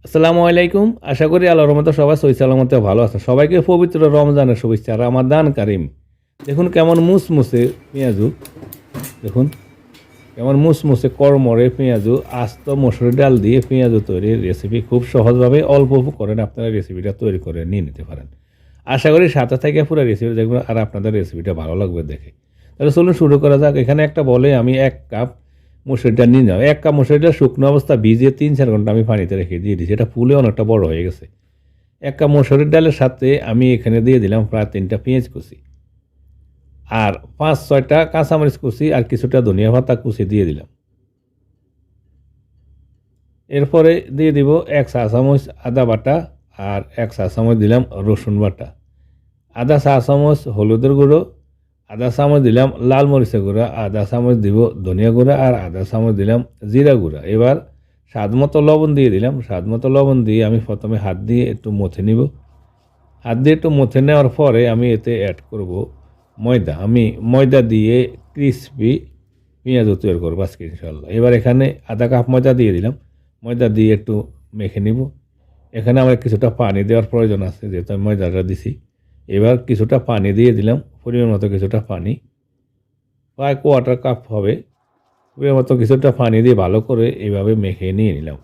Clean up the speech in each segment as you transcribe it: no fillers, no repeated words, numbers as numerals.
আসসালামু আলাইকুম। আশা করি আল্লাহর রহমতে সবাই সহি সালামতে ভালো আছে। সবাইকে পবিত্র রমজানের শুভেচ্ছা। রামাদান কারিম। দেখুন কেমন মুসমুসে পেঁয়াজু, দেখুন কেমন মুসমুসে কড়মড়ে পেঁয়াজু, আস্ত মসুর ডাল দিয়ে পেঁয়াজু তৈরির রেসিপি খুব সহজভাবে অল্প করেন আপনারা রেসিপিটা তৈরি করে নিয়ে নিতে পারেন। আশা করি সাথে থেকে পুরো রেসিপি দেখবেন আর আপনাদের রেসিপিটা ভালো লাগবে দেখে। তাহলে চলুন শুরু করা যাক। এখানে একটা বলে আমি 1 কাপ মসুর ডাল নিয়ে যাও। 1 কাপ মসুর ডাল শুকনো অবস্থা ভিজিয়ে 3-4 ঘন্টা আমি পানিতে রেখে দিয়ে দিয়েছি। এটা ফুলে অনেকটা বড় হয়ে গেছে। 1 কাপ মসুরের ডালের সাথে আমি এখানে দিয়ে দিলাম প্রায় 3টা পেঁয়াজ কুচি, আর 5-6টা কাঁচামরিচ কুচি, আর কিছুটা ধনিয়া পাতা কুচি দিয়ে দিলাম। এরপরে দিয়ে দিব 1 চা চামচ আদা বাটা, আর 1 চা চামচ দিলাম রসুন বাটা, আধা চা চামচ হলুদের গুঁড়ো, আধা চামচ দিলাম লাল মরিচের গুঁড়া, আধা চামচ দিব ধনিয়া গুঁড়া, আর আধা চামচ দিলাম জিরা গুঁড়া। এবার স্বাদ মতো লবণ দিয়ে দিলাম। স্বাদ মতো লবণ দিয়ে আমি প্রথমে হাত দিয়ে একটু মথে নিব। হাত দিয়ে একটু মথে নেওয়ার পরে আমি এতে অ্যাড করব ময়দা। আমি ময়দা দিয়ে ক্রিসপি পেঁয়াজ তৈরি করবো আজকে ইনশাল্লাহ। এবার এখানে আধা কাপ ময়দা দিয়ে দিলাম। ময়দা দিয়ে একটু মেখে নিব। এখানে আমার কিছুটা পানি দেওয়ার প্রয়োজন আছে, যেহেতু আমি ময়দাটা দিছি। এবার কিছুটা পানি দিয়ে দিলাম, পরিমাণ মতো কিছুটা পানি, প্রায় কোয়ার্টার কাপ হবে। পরিমাণ মতো কিছুটা পানি দিয়ে ভালো করে এইভাবে মেখে নিয়ে নিলাম।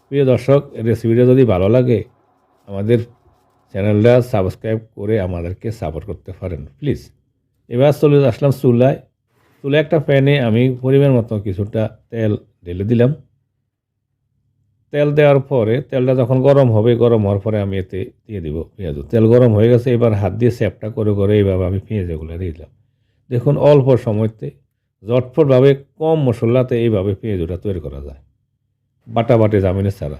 প্রিয় দর্শক, রেসিপিটা যদি ভালো লাগে আমাদের চ্যানেলটা সাবস্ক্রাইব করে আমাদেরকে সাপোর্ট করতে পারেন প্লিজ। এবার চলে আসলাম চুলায়। একটা প্যানে আমি পরিমাণ মতো কিছুটা তেল ঢেলে দিলাম। তেল দেওয়ার পরে তেলটা যখন গরম হবে, গরম হওয়ার পরে আমি এতে দিয়ে দিব পেঁয়াজ। তেল গরম হয়ে গেছে, এবার হাত দিয়ে স্যাপটা করে করে এইভাবে আমি পেঁয়াজগুলো দিয়ে দিলাম। দেখুন অল্প সময়তে ঝটফটভাবে কম মশলাতে এইভাবে পেঁয়াজটা তৈরি করা যায়, বাটাবাটি জামিনের ছাড়া।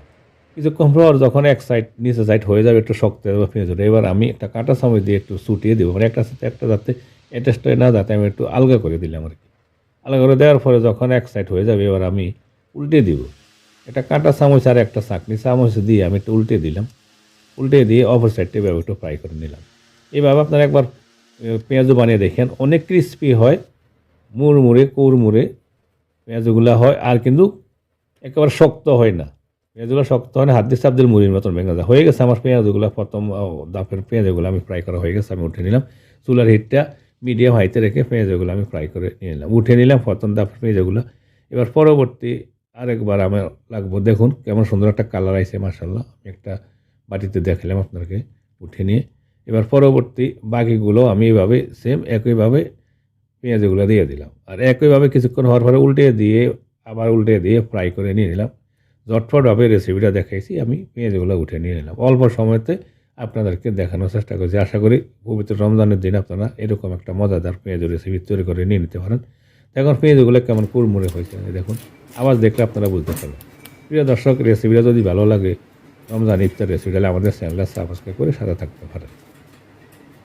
কিছুক্ষণ পর যখন এক সাইড নিচে সাইড হয়ে যাবে, একটু শক্ত হয়ে যাবে পেঁয়াজটা, এবার আমি একটা কাঁটা চামচ দিয়ে একটু ছুটিয়ে দেবো, মানে একটা সাথে একটা যাতে অ্যাটাচড না, যাতে আমি একটু আলগা করে দিলাম আর কি। আলগা করে দেওয়ার পরে যখন এক সাইড হয়ে যাবে, এবার আমি উল্টে দিব। একটা কাঁটা চামচ আর একটা চাকনি চামচ দিয়ে আমি একটু উল্টে দিলাম। উল্টে দিয়ে অপর সাইডটা এভাবে একটু ফ্রাই করে নিলাম। এভাবে আপনারা একবার পেঁয়াজও বানিয়ে দেখেন, অনেক ক্রিস্পি হয়, মুড়মুড়ে কৌড়মুড়ে পেঁয়াজগুলো হয়, আর কিন্তু একেবারে শক্ত হয় না। পেঁয়াজগুলো শক্ত হয় না, হাত দিয়ে চাপ দিলে মুড়ির মতন ভেঙে যায়। হয়ে গেছে আমার পেঁয়াজগুলো, প্রথম দাপের পেঁয়াজগুলো আমি ফ্রাই করা হয়ে গেছে। আমি উঠে নিলাম। চুলার হিটটা মিডিয়াম হাইতে রেখে পেঁয়াজগুলো আমি ফ্রাই করে নিয়ে নিলাম, উঠে নিলাম প্রথম দাপের পেঁয়াজগুলো। এবার পরবর্তী আরেকবার আমার লাগবো। দেখুন কেমন সুন্দর একটা কালার আইছে মাশাআল্লাহ। আমি একটা বাটিতে দেখালাম আপনাকে উঠে নিয়ে। এবার পরবর্তী বাকিগুলো আমি এইভাবে সেম একইভাবে পেঁয়াজগুলো দিয়ে দিলাম, আর একইভাবে কিছুক্ষণ হওয়ার পরে উল্টে দিয়ে আবার উল্টে দিয়ে ফ্রাই করে নিয়ে নিলাম। ঝটফটভাবে রেসিপিটা দেখাইছি, আমি পেঁয়াজগুলো উঠে নিয়ে নিলাম। অল্প সময়তে আপনাদেরকে দেখানোর চেষ্টা করছি। আশা করি পবিত্র রমজানের দিন আপনারা এরকম একটা মজাদার পেঁয়াজ রেসিপি তৈরি করে নিয়ে নিতে পারেন। এখন পেঁয়াজগুলো কেমন কুড়মুড়ে হয়েছে দেখুন, আওয়াজ দেখলে আপনারা বুঝতে পারবেন। প্রিয় দর্শক, রেসিপিটা যদি ভালো লাগে, রমজান ইফতার রেসিপি, তাহলে আমাদের চ্যানেলটা সাবস্ক্রাইব করে সাথে থাকতে পারেন।